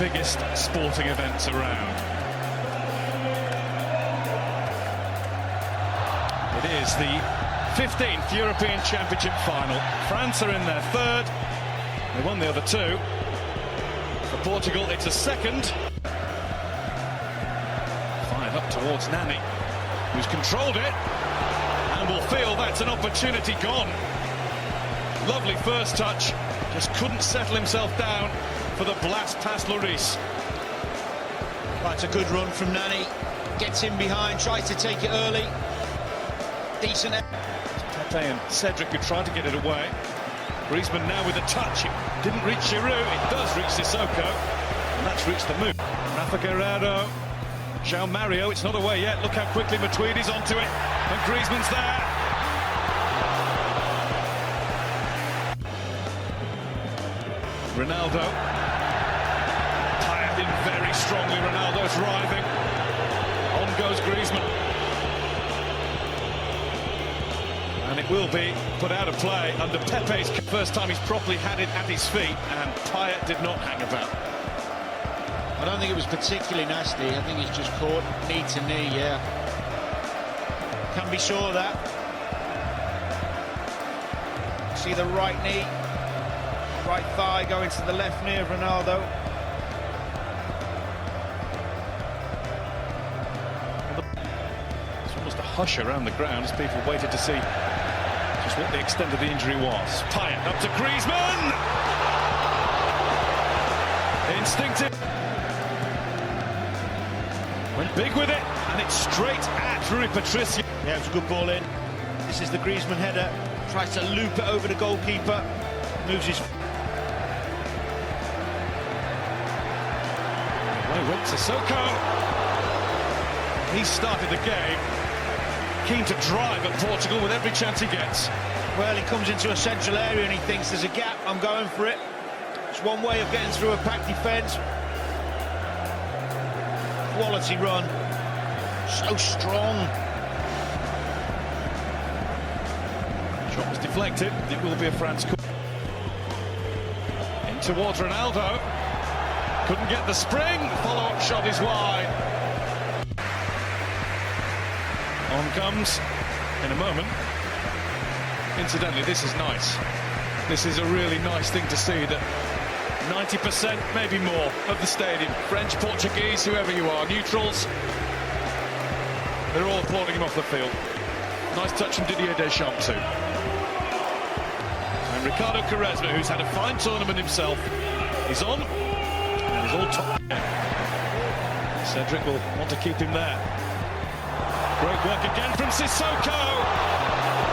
biggest sporting events around. It is the 15th European Championship final. France are in their third. They won the other two. For Portugal, it's a second. Fired up towards Nani, who's controlled it, and will feel that's an opportunity gone. Lovely first touch, just couldn't settle himself down for the blast past Lloris. That's a good run from Nani. Gets in behind, tries to take it early. Decent. Pepe and Cedric who tried to get it away. Griezmann now with a touch. It didn't reach Giroud, it does reach Sissoko. And that's reached the move. Rafa Guerreiro, João Mario, it's not away yet. Look how quickly Matuidi's onto it. And Griezmann's there. Ronaldo. Tired in very strongly. Ronaldo's writhing. On goes Griezmann. And it will be put out of play under Pepe's first time he's properly had it at his feet, and Payet did not hang about. I don't think it was particularly nasty. I think he's just caught knee to knee, yeah. Can be sure of that. See the right knee, right thigh going to the left knee of Ronaldo. It's almost a hush around the ground as people waited to see just what the extent of the injury was. Payet up to Griezmann! Instinctive. Went big with it, and it's straight at Rui Patricio. Yeah, it was a good ball in. This is the Griezmann header. Tries to loop it over the goalkeeper. Moves his... Away went Sissoko. He started the game. Keen to drive at Portugal with every chance he gets. Well, he comes into a central area and he thinks there's a gap, I'm going for it. It's one way of getting through a packed defence. Quality run. So strong. Shot was deflected. It will be a France corner. In towards Ronaldo. Couldn't get the spring. Follow-up shot is wide. On comes in a moment. Incidentally, this is nice. This is a really nice thing to see, that 90%, maybe more, of the stadium, French, Portuguese, whoever you are, neutrals, they're all applauding him off the field. Nice touch from Didier Deschamps too. And Ricardo Quaresma, who's had a fine tournament himself, is on, and is all top. Cedric will want to keep him there. Great work again from Sissoko.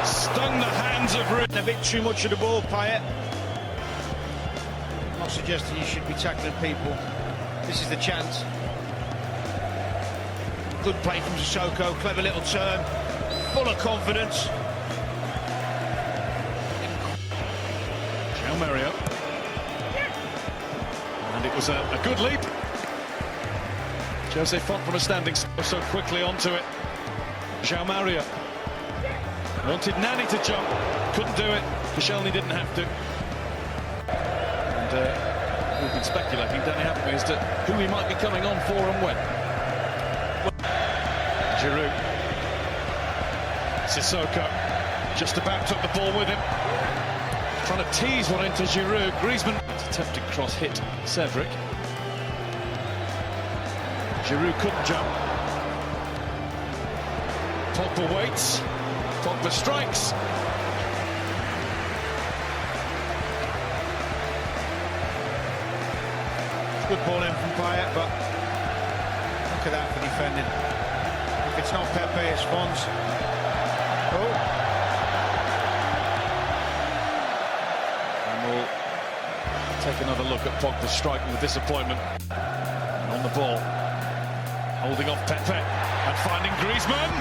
Stung the hands of Rui. A bit too much of the ball, Payet. I'm not suggesting you should be tackling people. This is the chance. Good play from Sissoko. Clever little turn. Full of confidence. João Mario. And it was a good leap. Jose Font from a standing so quickly onto it. João Mario wanted Nani to jump, couldn't do it. Koscielny didn't have to. And we've been speculating, Danny Happy, as to who he might be coming on for and when. Giroud. Sissoko just about took the ball with him. Trying to tease one into Giroud. Griezmann. Attempted cross hit Cedric. Giroud couldn't jump. Pogba waits. Pogba strikes. Good ball in from Payet, but look at that for defending. If it's not Pepe, it's Fons. Oh. And we'll take another look at Pogba striking with disappointment. And on the ball. Holding off Pepe and finding Griezmann.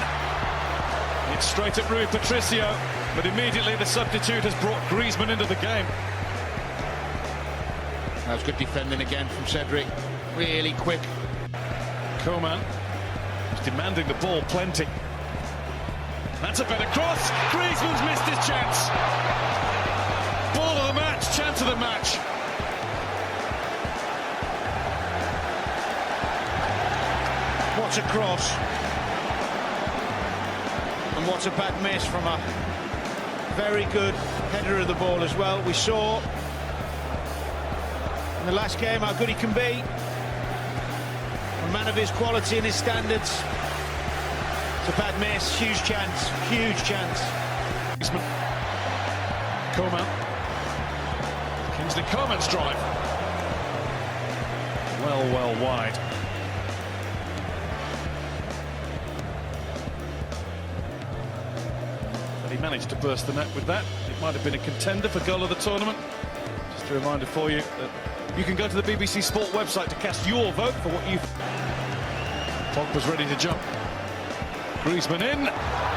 It's straight at Rui Patricio, but immediately the substitute has brought Griezmann into the game. That was good defending again from Cedric. Really quick. Koeman was demanding the ball plenty. That's a better cross. Griezmann's missed his chance. Ball of the match, chance of the match. What a cross. And what a bad miss from a very good header of the ball as well. We saw in the last game how good he can be. A man of his quality and his standards. It's a bad miss, huge chance, huge chance. Coman. Kingsley Coman's drive. Well wide. But he managed to burst the net with that. It might have been a contender for goal of the tournament. Just a reminder for you that you can go to the BBC Sport website to cast your vote for what you... Pogba's ready to jump. Griezmann in,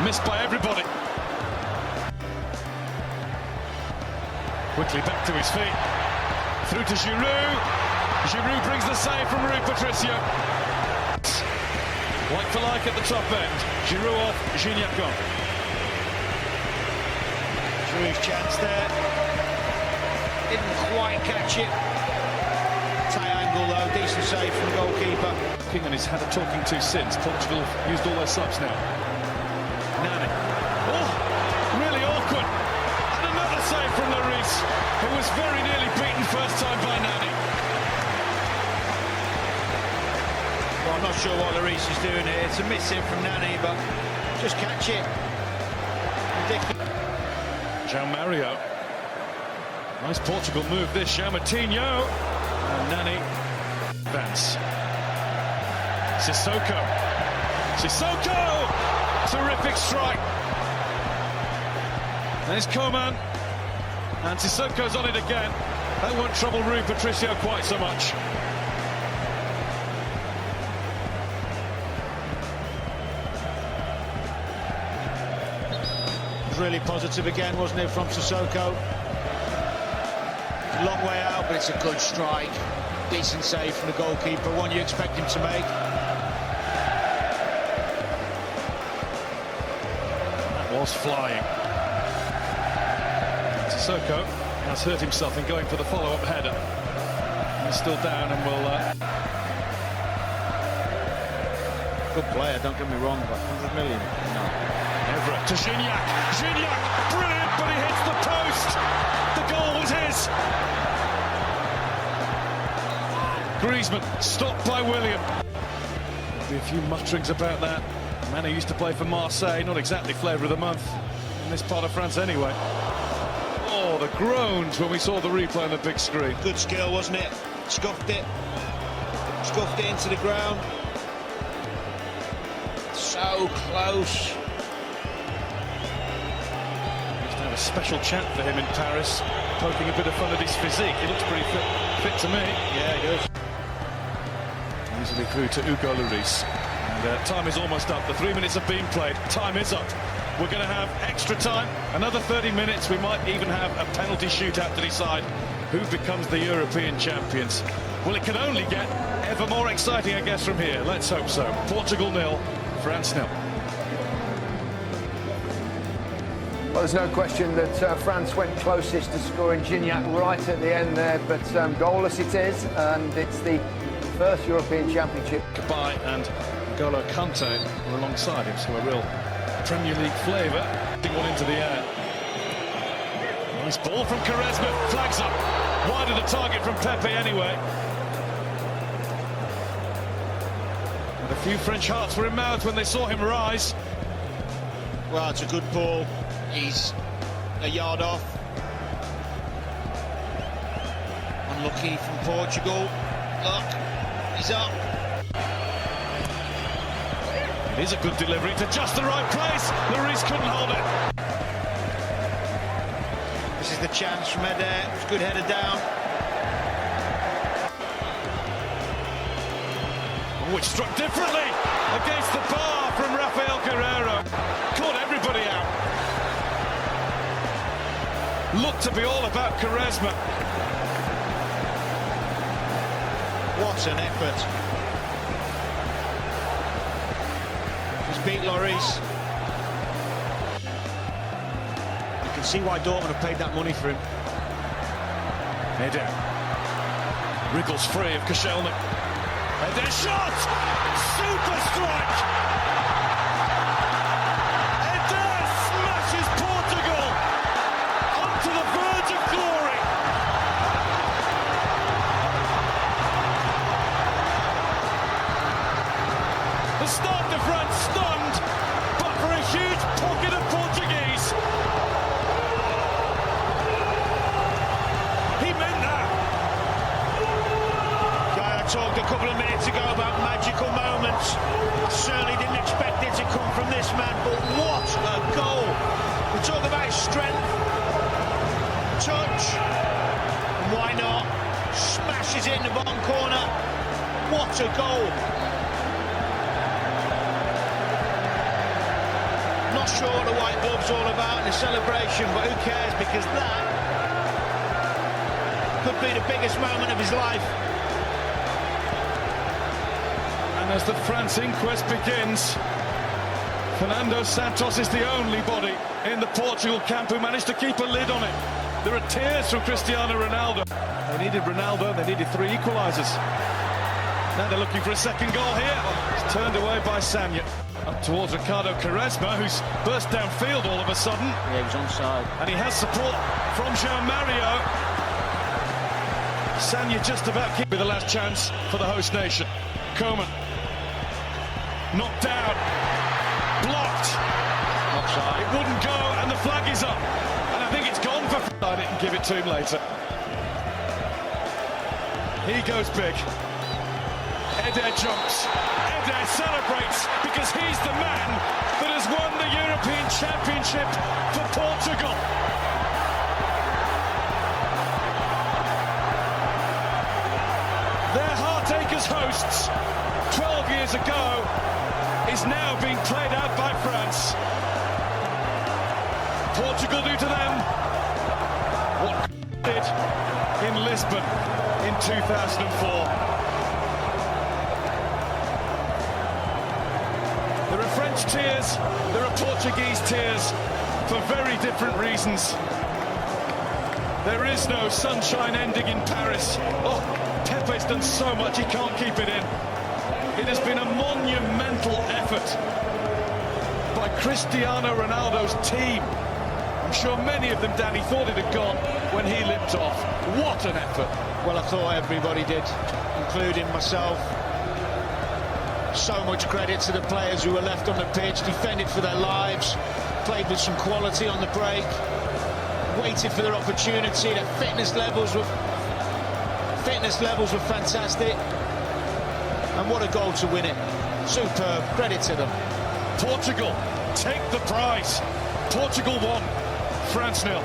missed by everybody. Quickly back to his feet, through to Giroud. Giroud brings the save from Rui Patricio. Like for like at the top end. Giroud off, Gignac on. Giroud's chance there. Didn't quite catch it. Tight angle though, decent save from the goalkeeper. King and he's had a talking to since. Portugal have used all their subs now. Nani. Oh, really awkward. And another save from Lloris, who was very nearly beaten first time by Nani. Well, I'm not sure what Lloris is doing here. It's a miss in from Nani, but just catch it. Ridiculous. João Mario. Nice Portugal move this. João Matinho. And Nani. Vance. Sissoko. Terrific strike. There's Coman. And Sissoko's on it again. That won't trouble Rui Patricio quite so much. It was really positive again, wasn't it, from Sissoko? Long way out, but it's a good strike. Decent save from the goalkeeper, one you expect him to make. That was flying. Sissoko has hurt himself in going for the follow-up header. He's still down and will... Good player, don't get me wrong, but 100 million? No. Everett to Gignac. Gignac, brilliant, but he hits the post. The goal was his. Griezmann, stopped by William. There'll be a few mutterings about that. The man who used to play for Marseille, not exactly flavour of the month in this part of France anyway. Oh, the groans when we saw the replay on the big screen. Good skill, wasn't it? Scuffed it into the ground. So close. Used to have a special chat for him in Paris, poking a bit of fun at his physique. He looks pretty fit to me. Yeah, he does. Easily through to Hugo Lloris. And time is almost up. The 3 minutes have been played. Time is up. We're going to have extra time. Another 30 minutes. We might even have a penalty shootout to decide who becomes the European champions. Well, it can only get ever more exciting, I guess, from here. Let's hope so. Portugal 0, France 0. Well, there's no question that France went closest to scoring. Gignac right at the end there, but goalless it is, and it's the first European Championship. Kabay and N'Golo Kante were alongside him, so a real Premier League flavour. One into the air. Nice ball from Quaresma, flags up. Wide of the target from Pepe anyway. And a few French hearts were in mouth when they saw him rise. Well, it's a good ball. He's a yard off. Unlucky from Portugal. Look, he's up. It is a good delivery to just the right place. Lloris couldn't hold it. This is the chance from Éder. It's a good header down. Oh, it struck differently against the bar from Rafael Guerreiro. Caught everybody out. Looked to be all about Quaresma. What an effort. He's beat Lloris. You can see why Dortmund have paid that money for him. Éder wriggles free of Koscielny. Éder shot! Super strike! Éder smashes Portugal onto the verge of glory. The Stade de France stunned, but for a huge pocket of Portuguese. He meant that. I talked a couple of minutes ago about magical moments. I certainly didn't expect it to come from this man, but what a goal. We talk about his strength, touch, and why not? Smashes it in the bottom corner. What a goal. Not sure what the white glove all about in the celebration, but who cares, because that could be the biggest moment of his life. And as the France inquest begins, Fernando Santos is the only body in the Portugal camp who managed to keep a lid on it. There are tears from Cristiano Ronaldo. They needed Ronaldo, they needed 3 equalisers. Now they're looking for a second goal here. It's turned away by Sanya. Up towards Ricardo Quaresma, who's burst downfield all of a sudden. Yeah, he was onside. And he has support from João Mario. Sanya just about keeping the last chance for the host nation. Coman. Knocked down. Blocked. Offside. It wouldn't go, and the flag is up. And I think it's gone for... I didn't give it to him later. He goes big. Éder jumps. Éder celebrates because he's the man that has won the European Championship for Portugal. Their heartache as hosts 12 years ago is now being played out by France. Portugal do to them what did in Lisbon in 2004. There are French tears, there are Portuguese tears, for very different reasons. There is no sunshine ending in Paris. Oh, Pepe's done so much, he can't keep it in. It has been a monumental effort by Cristiano Ronaldo's team. I'm sure many of them, Danny, thought it had gone when he limped off. What an effort. Well, I thought everybody did, including myself. So much credit to the players who were left on the pitch, defended for their lives, played with some quality on the break, waited for their opportunity. Their fitness levels were fantastic, and what a goal to win it. Superb, credit to them. Portugal take the prize. Portugal won, France 0.